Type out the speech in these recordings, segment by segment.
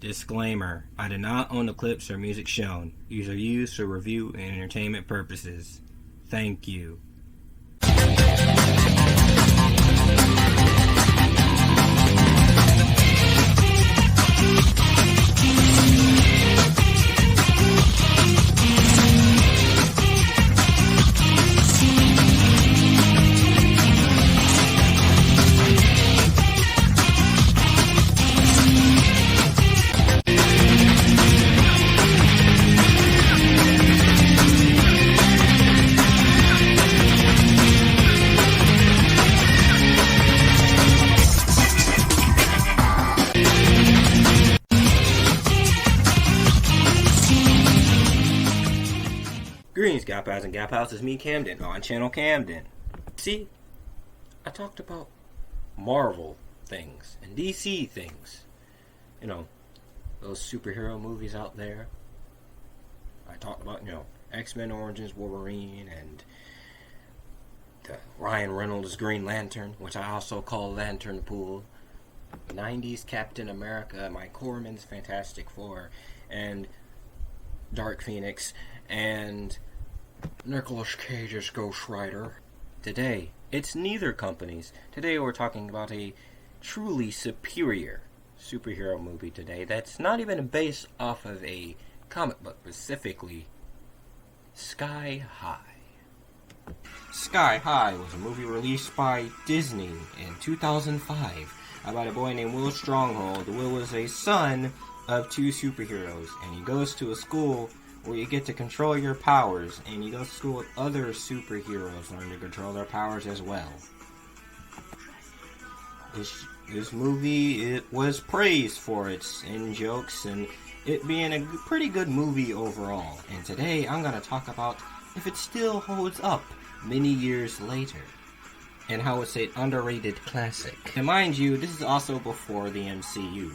Disclaimer: I do not own the clips or music shown. These are used for review and entertainment purposes. Thank you. Greetings, Gap House and Gap House. It's me, Camden, on Channel Camden. See, I talked about Marvel things and DC things. You know, those superhero movies out there. I talked about, X-Men Origins Wolverine and the Ryan Reynolds Green Lantern, which I also call Lantern Pool. 90s Captain America, Mike Corman's Fantastic Four, and Dark Phoenix, and Nicolas Cage's Ghost Rider. Today, it's neither companies. Today we're talking about a truly superior superhero movie today that's not even based off of a comic book, specifically Sky High. Sky High was a movie released by Disney in 2005 about a boy named Will Stronghold. Will was a son of two superheroes, and he goes to a school where you get to control your powers, and you go to school with other superheroes, learn to control their powers as well. This movie, it was praised for its in-jokes and it being a pretty good movie overall. And today I'm going to talk about if it still holds up many years later, and how it's an underrated classic. And mind you, this is also before the MCU.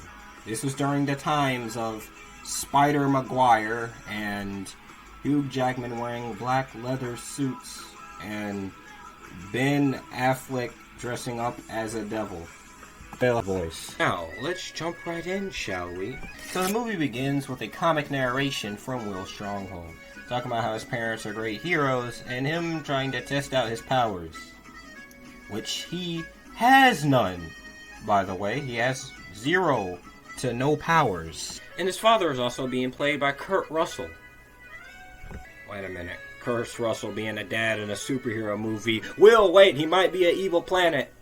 This was during the times of Spider Maguire and Hugh Jackman wearing black leather suits and Ben Affleck dressing up as a devil. Voice. Now, let's jump right in, shall we? So the movie begins with a comic narration from Will Stronghold, talking about how his parents are great heroes and him trying to test out his powers, which he has none, by the way. He has 0 to no powers. And his father is also being played by Kurt Russell. Wait a minute. Kurt Russell being a dad in a superhero movie. Will, wait, he might be an evil planet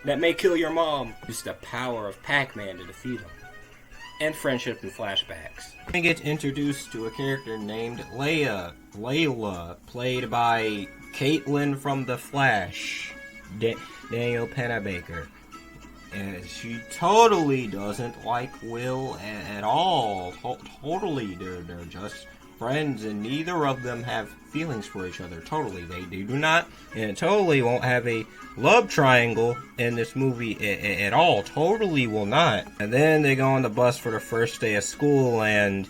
that may kill your mom. Use the power of Pac-Man to defeat him. And friendship and flashbacks. We get introduced to a character named Layla, played by Caitlin from The Flash. Danielle Panabaker. And she totally doesn't like Will at all. Totally, they're just friends, and neither of them have feelings for each other. Totally, they do not, and totally won't have a love triangle in this movie at all. Totally will not. And then they go on the bus for the first day of school, and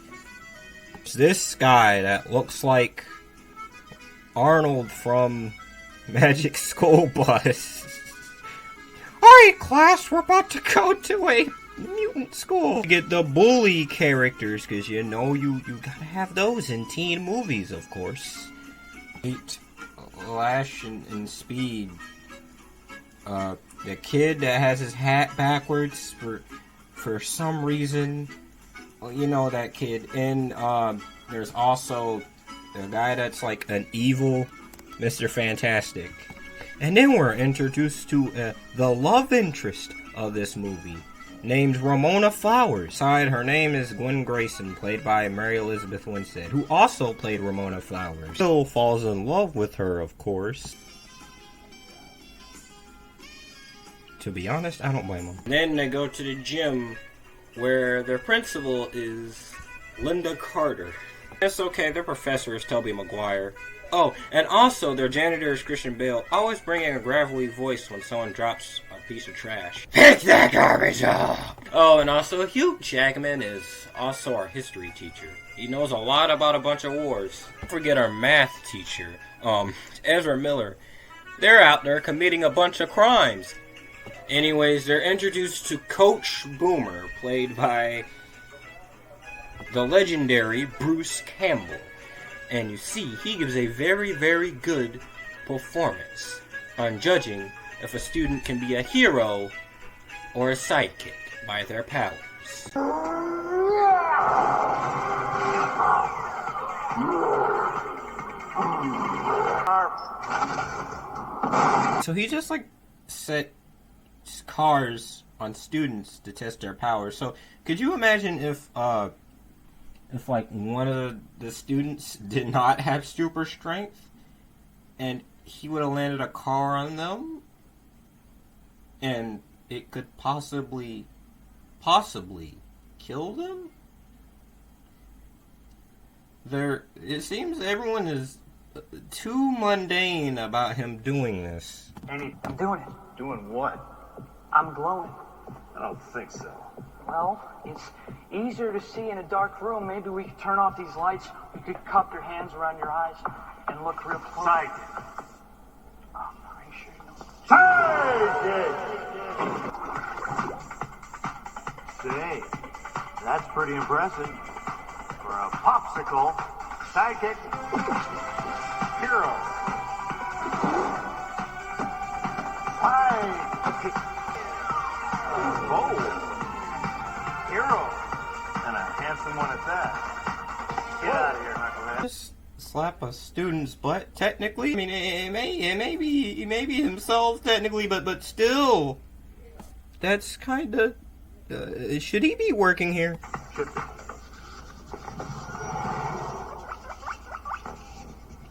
it's this guy that looks like Arnold from Magic School Bus. Alright, class, we're about to go to a mutant school. Get the bully characters, because you gotta have those in teen movies, of course. Lash and Speed. The kid that has his hat backwards for some reason. Well, you know that kid. And there's also the guy that's like an evil Mr. Fantastic. And then we're introduced to the love interest of this movie, named Ramona Flowers. Her name is Gwen Grayson, played by Mary Elizabeth Winstead, who also played Ramona Flowers. Still falls in love with her, of course. To be honest, I don't blame them. Then they go to the gym, where their principal is Lynda Carter. It's okay, their professor is Tobey Maguire. Oh, and also their janitor is Christian Bale, always bringing a gravelly voice when someone drops a piece of trash. Pick that garbage up! Oh, and also Hugh Jackman is also our history teacher. He knows a lot about a bunch of wars. Don't forget our math teacher, Ezra Miller. They're out there committing a bunch of crimes. Anyways, they're introduced to Coach Boomer, played by the legendary Bruce Campbell. And you see, he gives a very, very good performance on judging if a student can be a hero or a sidekick by their powers. So he just like set cars on students to test their powers. So could you imagine if like one of the students did not have super strength and he would have landed a car on them and it could possibly kill them? It seems everyone is too mundane about him doing this. Andy, I'm doing it. Doing what? I'm glowing. I don't think so. Well, it's easier to see in a dark room. Maybe we could turn off these lights. You could cup your hands around your eyes and look real close. Sight! Oh, are you sure you know? Sight! Say, that's pretty impressive. For a popsicle, sidekick, hero. Sidekick. Oh, hero. And a handsome one at that. Get out of here, Knucklehead. Just slap a student's butt, technically. I mean, it may be himself, technically, but still. That's kind of... should he be working here? Should be.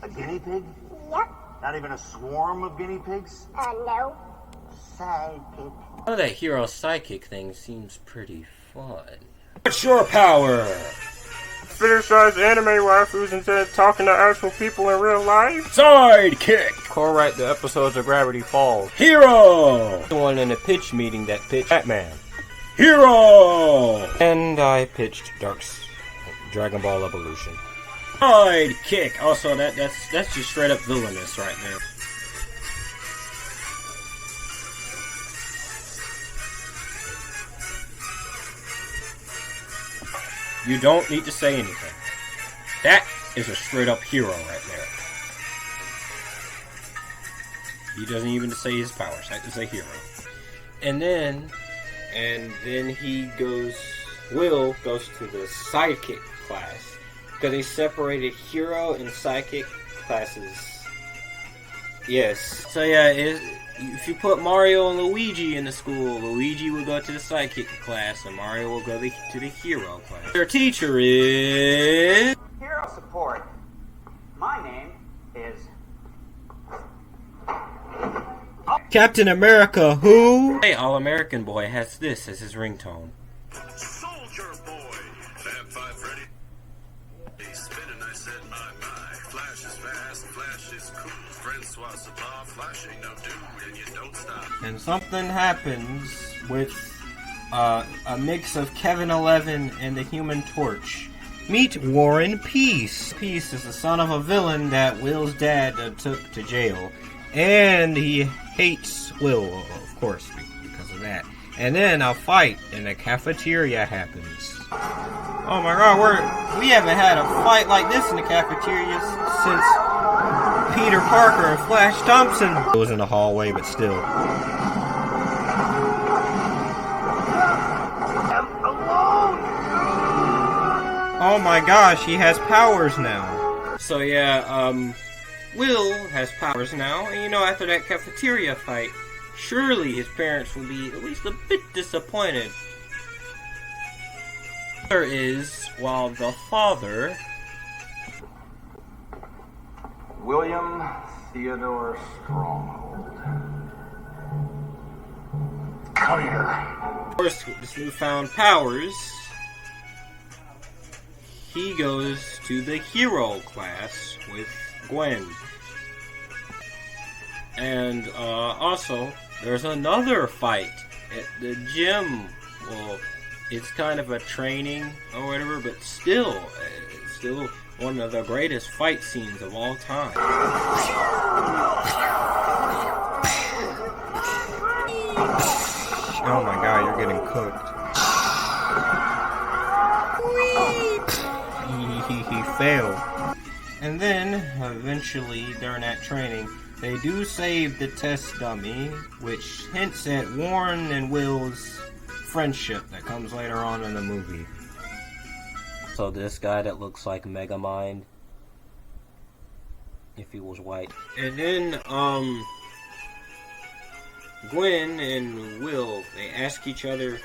A guinea pig? Yep. Not even a swarm of guinea pigs? No. Sidekick. One of that hero sidekick thing seems pretty fun. What's your power? Fetishized anime waifus instead of talking to actual people in real life? Sidekick! Co-write the episodes of Gravity Falls. Hero! The one in the pitch meeting that pitched Batman. Hero! And I pitched Dragon Ball Evolution. Sidekick! Also, that's just straight up villainous right there. You don't need to say anything. That is a straight up hero right there. He doesn't even say his powers. That is a hero. And then Will goes to the sidekick class. Because they separated hero and sidekick classes. Yes. So yeah, if you put Mario and Luigi in the school, Luigi will go to the sidekick class, and Mario will go to the hero class. Their teacher is... Hero support. My name is... Captain America, who? Hey, All-American Boy has this as his ringtone. Soldier Boy, Fab 5 Freddy. He's spinning, I said, my. Flash is fast, Flash is cool. Friends swap supply, Flash ain't no dude, and you don't stop. And something happens with a mix of Kevin 11 and the Human Torch. Meet Warren Peace. Peace is the son of a villain that Will's dad took to jail. And he hates Will, of course, because of that. And then a fight in the cafeteria happens. Oh my god, we haven't had a fight like this in the cafeteria since Peter Parker and Flash Thompson. It was in the hallway, but still. I'm alone! Oh my gosh, he has powers now. So yeah, Will has powers now, and after that cafeteria fight, surely his parents will be at least a bit disappointed. There is, while the father... William Theodore Stronghold. Come here. Of course, with his newfound powers, he goes to the hero class with Gwen. And also, there's another fight at the gym. Well, it's kind of a training or whatever, but still, it's still one of the greatest fight scenes of all time. Oh my god, you're getting cooked. fail. And then, eventually, during that training, they do save the test dummy, which hints at Warren and Will's friendship that comes later on in the movie. So this guy that looks like Megamind, if he was white. And then, Gwen and Will, they ask each other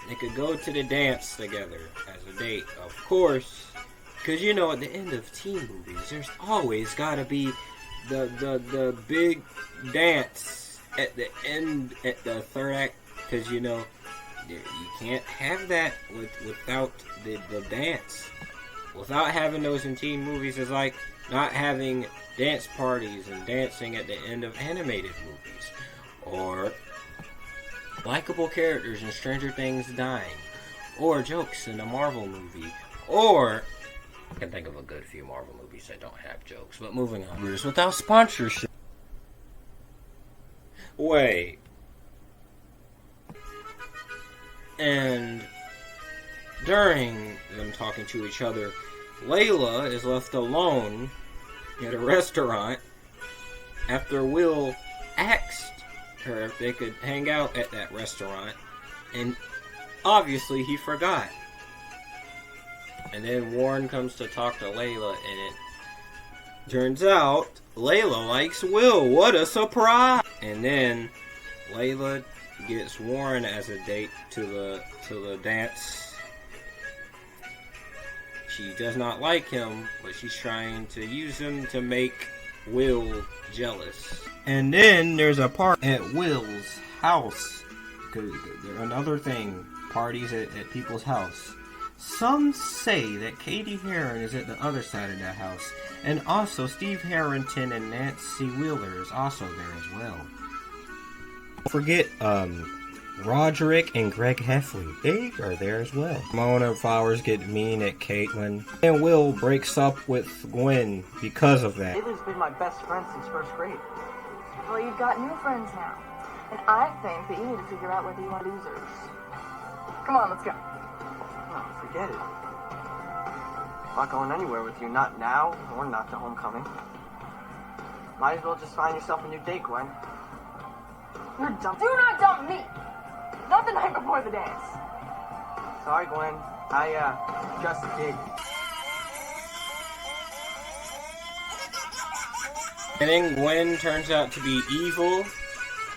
they could go to the dance together as a date. Of course, because you know, at the end of teen movies, there's always gotta be the big dance at the end, at the third act, because you know, you can't have that without the dance. Without having those in teen movies, is like not having dance parties and dancing at the end of animated movies. Or likable characters in Stranger Things dying. Or jokes in a Marvel movie. Or, I can think of a good few Marvel movies that don't have jokes. But moving on. Without sponsorship. Wait. And during them talking to each other, Layla is left alone at a restaurant after Will asked her if they could hang out at that restaurant, and obviously he forgot. And then Warren comes to talk to Layla, and it turns out Layla likes Will. What a surprise! And then Layla gets Warren as a date to the dance. She does not like him, but she's trying to use him to make Will jealous. And then there's a party at Will's house. Another thing, parties at people's house. Some say that Katie Heron is at the other side of that house. And also Steve Harrington and Nancy Wheeler is also there as well. Don't forget, Roderick and Greg Heffley, they are there as well. Mona Flowers get mean at Caitlin. And Will breaks up with Gwen because of that. Caitlin's been my best friend since first grade. Well, you've got new friends now. And I think that you need to figure out whether you want losers. Come on, let's go. Oh, forget it. I'm not going anywhere with you, not now, or not to homecoming. Might as well just find yourself a new date, Gwen. You're dumb. Do not dump me! Not the night before the dance. Sorry, Gwen. I, just did. And then Gwen turns out to be evil.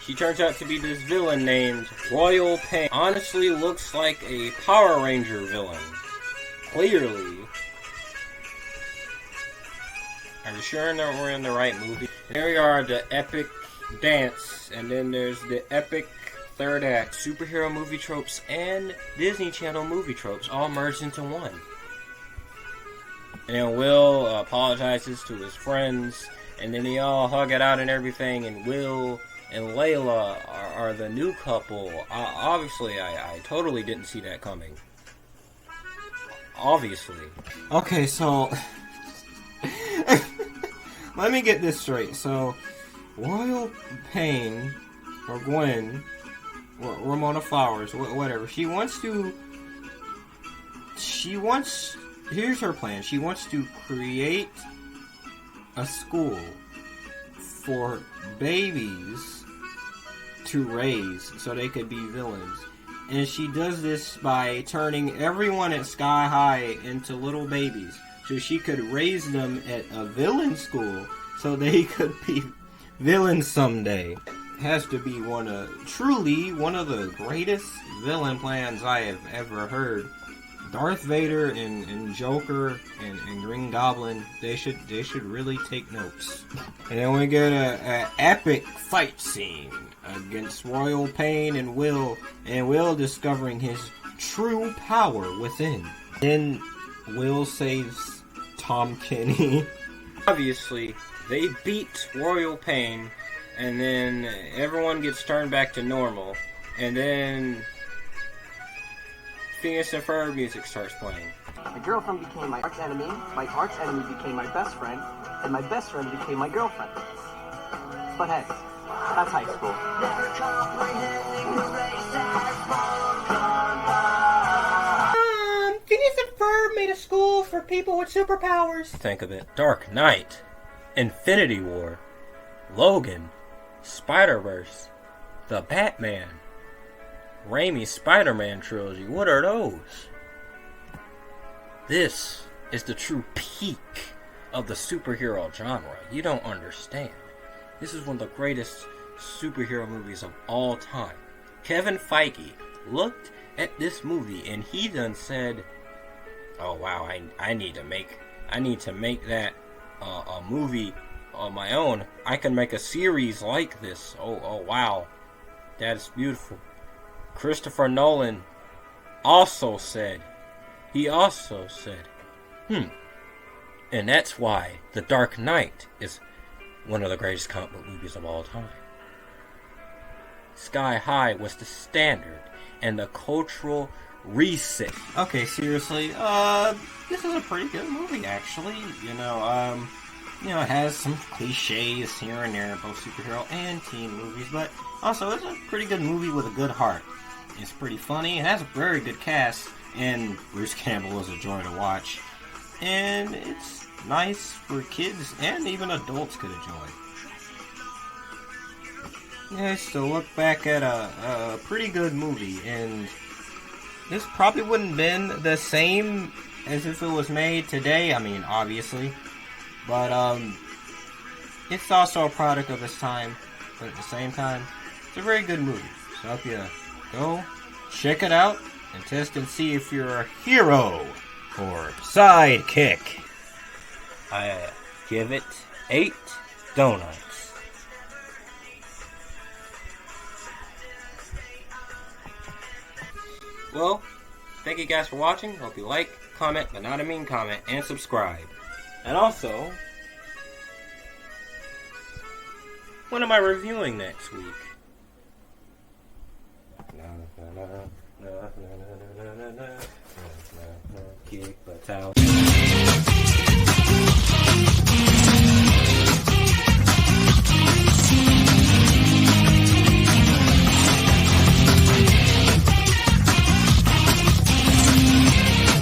She turns out to be this villain named Royal Pain. Honestly looks like a Power Ranger villain. Clearly. Are you sure that we're in the right movie? There we are, the epic dance. And then there's the epic third act. Superhero movie tropes and Disney Channel movie tropes all merged into one. And then Will apologizes to his friends. And then they all hug it out and everything. And Will and Layla are the new couple. Obviously, I totally didn't see that coming. Obviously. Okay, so let me get this straight. So, Royal Pain, or Gwen, or Ramona Flowers, whatever, here's her plan. She wants to create a school for babies to raise so they could be villains. And she does this by turning everyone at Sky High into little babies so she could raise them at a villain school so they could be villains someday. Has to be truly one of the greatest villain plans I have ever heard. Darth Vader and Joker and Green Goblin, they should really take notes. And then we get a epic fight scene against Royal Pain and Will discovering his true power within. Then Will saves Tom Kenny. Obviously, they beat Royal Pain, and then everyone gets turned back to normal, and then Phineas and Ferb music starts playing. My girlfriend became my arch enemy became my best friend, and my best friend became my girlfriend. But hey, that's high school. Phineas and Ferb never made a school for people with superpowers. Think of it. Dark Knight, Infinity War, Logan, Spider-Verse, The Batman, Raimi's Spider-Man trilogy. What are those? This is the true peak of the superhero genre. You don't understand. This is one of the greatest superhero movies of all time. Kevin Feige looked at this movie and he done said, "Oh wow, I need to make that a movie on my own. I can make a series like this. Oh wow, that is beautiful." Christopher Nolan also said, and that's why The Dark Knight is one of the greatest comic book movies of all time. Sky High was the standard and the cultural reset. Okay, seriously, this is a pretty good movie, actually. It has some cliches here and there, both superhero and teen movies, but also it's a pretty good movie with a good heart. It's pretty funny, it has a very good cast, and Bruce Campbell is a joy to watch. And it's nice for kids, and even adults could enjoy. Nice to look back at a pretty good movie, and this probably wouldn't have been the same as if it was made today. I mean, obviously. But, it's also a product of its time, but at the same time, it's a very good movie. So I hope you go check it out and test and see if you're a hero or sidekick. I give it 8 donuts. Well, thank you guys for watching. Hope you like, comment, but not a mean comment, and subscribe. And also, what am I reviewing next week? Keep a towel.